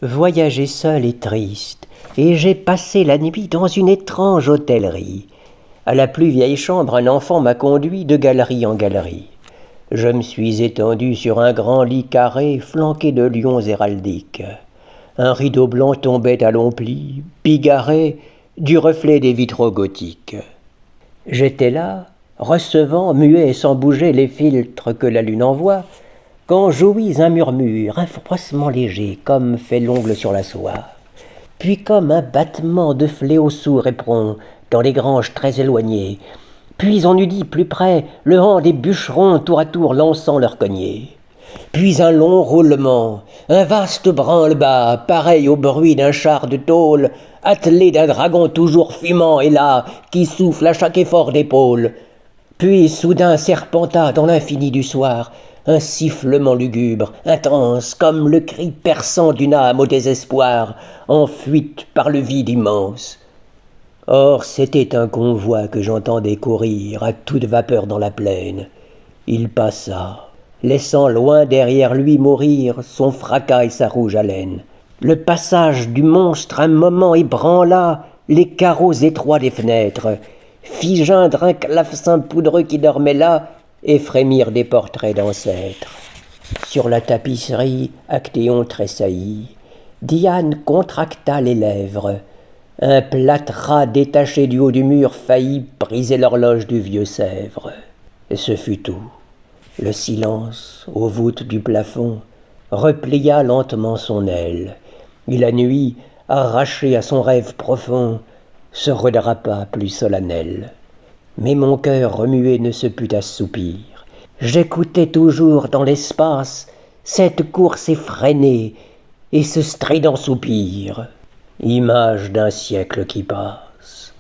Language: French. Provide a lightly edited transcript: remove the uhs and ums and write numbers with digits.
voyager seul et triste, et j'ai passé la nuit dans une étrange hôtellerie. À la plus vieille chambre, un enfant m'a conduit de galerie en galerie. Je me suis étendu sur un grand lit carré flanqué de lions héraldiques. Un rideau blanc tombait à longs plis, bigarré du reflet des vitraux gothiques. J'étais là, recevant, muet et sans bouger les philtres que la lune envoie, quand j'ouïs un murmure, un froissement léger, comme fait l'ongle sur la soie. Puis comme un battement de fléaux sourds et prompts dans les granges très éloignées. Puis on eût dit plus près le han des bûcherons tour à tour lançant leurs cognées. Puis un long roulement, un vaste branle-bas, pareil au bruit d'un char de tôle, attelé d'un dragon toujours fumant et là, qui souffle à chaque effort d'épaule. Puis soudain serpenta dans l'infini du soir, un sifflement lugubre, intense, comme le cri perçant d'une âme au désespoir, en fuite par le vide immense. Or c'était un convoi que j'entendais courir à toute vapeur dans la plaine. Il passa, laissant loin derrière lui mourir son fracas et sa rouge haleine. Le passage du monstre un moment ébranla les carreaux étroits des fenêtres, fit geindre un clavecin poudreux qui dormait là, et frémir des portraits d'ancêtres. Sur la tapisserie, Actéon tressaillit. Diane contracta les lèvres. Un plâtras détaché du haut du mur faillit briser l'horloge du vieux Sèvres. Et ce fut tout. Le silence, aux voûtes du plafond, replia lentement son aile. Et la nuit, arrachée à son rêve profond, se redrapa plus solennelle. Mais mon cœur remué ne se put assoupir. J'écoutais toujours dans l'espace cette course effrénée et ce strident soupir, image d'un siècle qui passe.